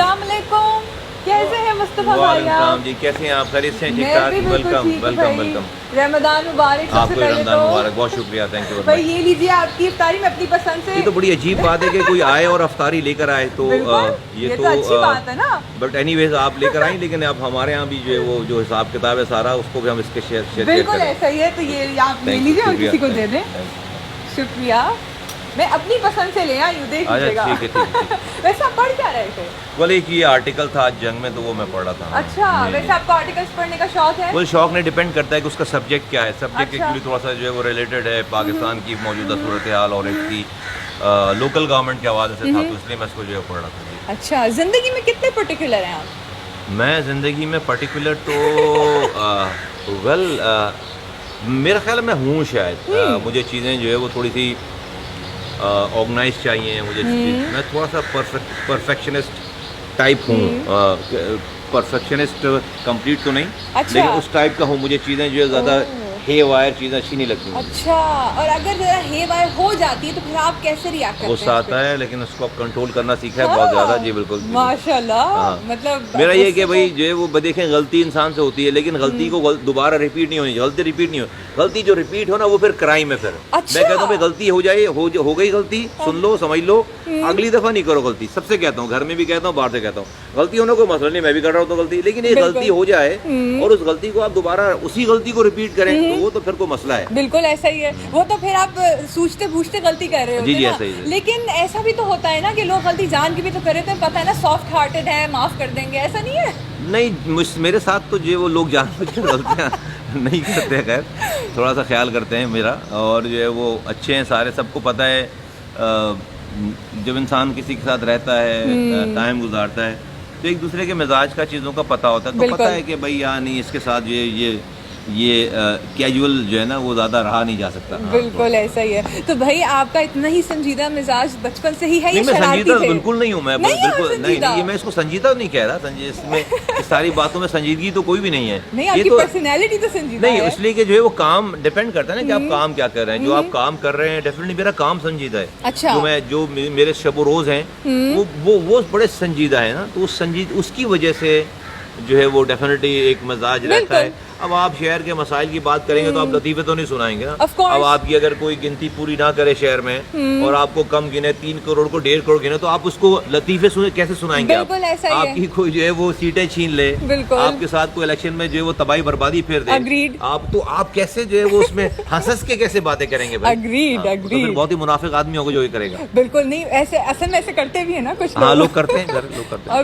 अस्सलाम वालेकुम, कैसे हैं मुस्तफा भाई आप? जी कैसे हैं आप? खैरियत से? ठीक ठाक। Welcome welcome welcome. रमजान मुबारक सबसे आपको पहले रमजान तो। मुबारक, बहुत शुक्रिया, थैंक यू। भाई ये लीजिए आपकी इफ्तारी में अपनी पसंद से। ये तो बड़ी अजीब बात है कि कोई आए और अफ्तारी लेकर आए, तो ये तो अच्छी बात है ना। बट एनीवेज आप लेकर आई, लेकिन अब हमारे यहाँ भी जो है वो जो हिसाब किताब है सारा, उसको भी हम इसके शेयर बिल्कुल ऐसा ही है। तो ये आप ले लीजिए और किसी को दे दें। शुक्रिया, मैं अपनी पसंद से ले आई हूँ, देख लीजिएगा। ठीक है। वैसे आप पढ़ क्या रहे थे? बोले कि ये आर्टिकल था आज जंग में, तो वो मैं पढ़ रहा था। अच्छा, वैसे आपको आर्टिकल्स पढ़ने का शौक है? वो शौक नहीं, डिपेंड करता है कि उसका सब्जेक्ट क्या है। सब्जेक्ट अच्छा। एक्चुअली थोड़ा सा जो है वो रिलेटेड है पाकिस्तान की मौजूदा सूरत हाल और इसकी लोकल गवर्नमेंट के हवाले से था, तो इसलिए मैं इसको जो है पढ़ रहा था। जी। अच्छा, जिंदगी में कितने पर्टिकुलर हैं आप? मैं ज़िंदगी में पर्टिकुलर तो मेरा ख्याल है मैं हूँ शायद। मुझे चीज़ें जो है वो थोड़ी सी ऑर्गेनाइज चाहिए मुझे। मैं थोड़ा सा परफेक्शनिस्ट टाइप हूँ। परफेक्शनिस्ट कंप्लीट तो नहीं, अच्छा। लेकिन उस टाइप का हूँ। मुझे चीज़ें जो है ज़्यादा हे वायर चीज़ें अच्छी नहीं लगती। अच्छा, और अगर जरा हे वायर हो जाती है तो फिर आप कैसे रिएक्ट करते हैं? गुस्सा आता है, लेकिन उसको आप कंट्रोल करना सीखा है बहुत ज़्यादा। जी बिल्कुल माशाल्लाह। हाँ। मतलब मेरा ये कि भाई जो है वो देखें, गलती इंसान से होती है, लेकिन गलती को दोबारा रिपीट नहीं होनी। गलती रिपीट नहीं हो, गलती जो रिपीट हो ना वो फिर क्राइम है। फिर अच्छा। मैं कहता हूँ भाई गलती हो जाए, हो गई गलती, सुन लो समझ लो, अगली दफा नहीं करो गलती। सबसे कहता हूँ, घर में भी कहता हूँ, बाहर से कहता हूँ, गलती होने को मसला नहीं, मैं भी कर रहा हूँ तो गलती, लेकिन ये गलती हो जाए और उस गलती को आप दोबारा उसी गलती को रिपीट करें तो वो तो फिर कोई मसला है। बिल्कुल ऐसा ही है। वो तो फिर आप सूझते बूझते गलती कर रहे हो। जी ऐसा ही है। लेकिन ऐसा भी तो होता है ना कि लोग गलती जान के भी तो करे, तो पता है ना सॉफ्ट हार्टेड है, माफ कर देंगे, ऐसा नहीं है? नहीं, मेरे साथ तो जो वो लोग जानबूझकर गलतियाँ नहीं करते, खैर थोड़ा सा ख्याल करते हैं मेरा, और जो है वो अच्छे हैं सारे। सबको पता है जब इंसान किसी के साथ रहता है, टाइम गुजारता है, तो एक दूसरे के मिजाज का, चीज़ों का पता होता है। तो पता है कि भाई यहाँ नहीं, इसके साथ ये कैजुअल जो है ना वो ज़्यादा रहा नहीं जा सकता। बिल्कुल ऐसा ही है। तो भाई आपका इतना ही संजीदा मिजाज बचपन से ही है? नहीं, मैं संजीदा बिल्कुल नहीं हूँ। मैं बिल्कुल नहीं, ये मैं इसको संजीदा नहीं कह रहा। इसमें इस सारी बातों में संजीदगी तो कोई भी नहीं है। नहीं, आपकी पर्सनैलिटी तो संजीदा है। नहीं, इसलिए कि जो है वो काम डिपेंड करता है ना कि आप काम क्या कर रहे हैं। जो आप काम कर रहे हैं, डेफिनेटली मेरा काम संजीदा है। अच्छा। जो मेरे शब रोज़ हैं वो बड़े संजीदा है ना, तो उसकी वजह से जो है वो डेफिनेटली एक मिजाज रहता है। अब आप शहर के मसाइल की बात करेंगे तो आप लतीफ़े तो नहीं सुनाएंगे ना। अब आपकी अगर कोई गिनती पूरी ना करे शहर में और आपको कम गिने, 3 करोड़ को 1.5 करोड़ गिने, तो आप उसको लतीफ़े कैसे सुनाएंगे? आपकी कोई जो है वो सीटें छीन ले, आपके साथ कोई इलेक्शन में जो है वो तबाही बर्बादी फेर दे, आप कैसे जो है वो उसमें हंस के कैसे बातें करेंगे भाई? अग्रीड। तो फिर बहुत ही मुनाफिक आदमी होगा जो ये करेगा। बिल्कुल नहीं, ऐसे असल में ऐसे करते भी है ना कुछ। हाँ, लोग करते हैं, लोग करते हैं। और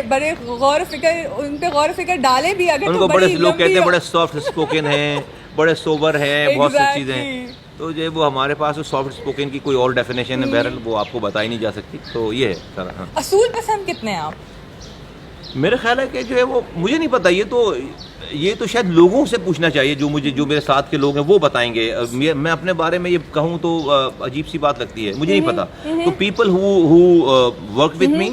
बड़े गौर फिक्र, उन पे गौर फिक्र डाले भी अगर उनको बड़े लोग कहते हैं, बड़े सॉफ्ट स्पोकन हैं, बड़े सोबर हैं, बहुत सी चीज़ें। तो जो वो हमारे पास सॉफ्ट स्पोकन की कोई और डेफिनेशन है, बहरहाल वो आपको बताई नहीं जा सकती। तो ये है सारा। हाँ। असूल पसंद कितने हैं आप? मेरा ख्याल है कि जो है वो मुझे नहीं पता, ये तो शायद लोगों से पूछना चाहिए, जो मेरे साथ के लोग हैं वो बताएंगे। मैं अपने बारे में ये कहूँ तो अजीब सी बात लगती है, मुझे नहीं पता। तो people who work with me,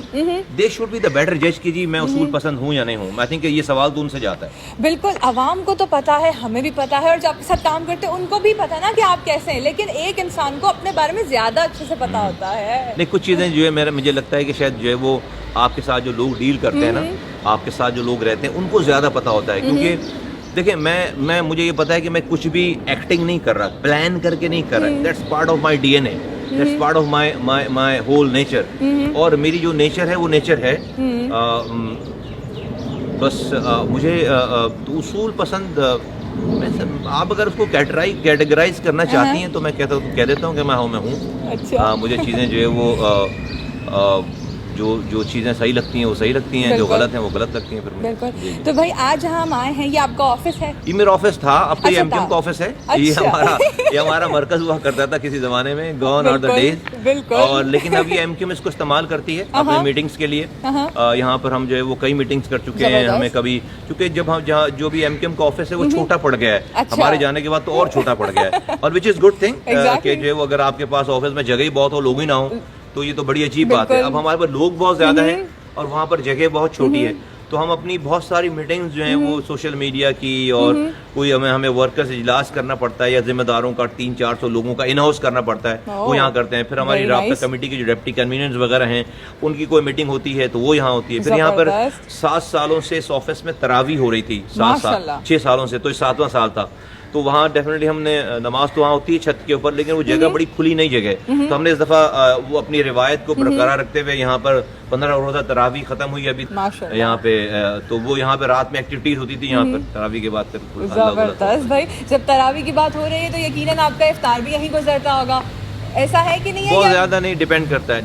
they should be the better जज कि जी मैं उसूल पसंद हूँ या नहीं हूँ। आई थिंक ये सवाल तो उनसे जाता है। बिल्कुल, आवाम को तो पता है, हमें भी पता है, और जो आपके साथ काम करते हैं उनको भी पता है ना कि आप कैसे हैं, लेकिन एक इंसान को अपने बारे में ज्यादा अच्छे से पता होता है। नहीं, कुछ चीज़ें जो है मुझे लगता है कि शायद जो है वो आपके साथ जो लोग डील करते हैं ना, आपके साथ जो लोग रहते हैं, उनको ज़्यादा पता होता है। क्योंकि देखिए मुझे ये पता है कि मैं कुछ भी एक्टिंग नहीं कर रहा, प्लान करके नहीं कर रहा। That's part of my DNA, that's part of my whole nature. और मेरी जो नेचर है वो नेचर है। बस मुझे तो उसूल पसंद, आप अगर उसको कैटेगराइज करना चाहती हैं तो मैं कह देता हूँ कि मैं हूँ। अच्छा। मुझे चीज़ें जो है वो जो चीज़ें सही लगती हैं वो सही लगती हैं, जो गलत हैं वो गलत लगती हैं। फिर बिल्कुल। तो भाई आज हम आए हैं, ये आपका ऑफिस है? ये मेरा ऑफिस था, अब तो ये एमकेएम का ऑफिस है। अच्छा। ये हमारा मरकज हुआ करता था किसी जमाने में, गॉन आर द डेज। और लेकिन अब ये एमकेएम इसको इस्तेमाल करती है अपने मीटिंग्स के लिए। यहाँ पर हम जो है वो कई मीटिंग्स कर चुके हैं। हमें कभी, क्योंकि जब हम जो भी एमकेएम का ऑफिस है वो छोटा पड़ गया है, हमारे जाने के बाद तो और छोटा पड़ गया है। और विच इज गुड थिंग कि जो है वो अगर आपके पास ऑफिस में जगह ही बहुत हो, लोग ही ना हो, तो ये तो बड़ी अजीब बात है। अब हमारे पास लोग बहुत ज्यादा हैं और वहाँ पर जगह बहुत छोटी है, تو ہم اپنی بہت ساری میٹنگز جو ہیں وہ سوشل میڈیا کی اور کوئی ہمیں ورکرز اجلاس کرنا پڑتا ہے یا ذمہ داروں کا 300-400 لوگوں کا ان ہاؤس کرنا پڑتا ہے, وہ یہاں کرتے ہیں. پھر ہماری رابطہ کمیٹی کی جو ڈپٹی کنوینرز وغیرہ ہیں ان کی کوئی میٹنگ ہوتی ہے تو وہ یہاں ہوتی ہے. پھر یہاں پر 7 سالوں سے اس آفس میں تراویح ہو رہی تھی, 6 سالوں سے, تو 7واں سال تھا. تو وہاں ڈیفینیٹلی ہم نے نماز تو وہاں ہوتی ہے چھت کے اوپر, لیکن وہ جگہ بڑی کھلی نہیں جگہ ہے, تو ہم نے اس دفعہ وہ اپنی روایت کو برقرار رکھتے ہوئے یہاں پر 15 روزہ تراویح ختم ہوئی ابھی یہاں پہ, تو وہ یہاں پہ رات میں ایکٹیویٹیز ہوتی تھی یہاں پر تراویح کے بعد. زبردست بھائی, جب تراویح کی بات ہو رہی ہے تو یقیناً آپ کا افطار بھی یہیں گزرتا ہوگا, ایسا ہے کہ نہیں ہے؟ بہت زیادہ نہیں, ڈیپینڈ کرتا ہے.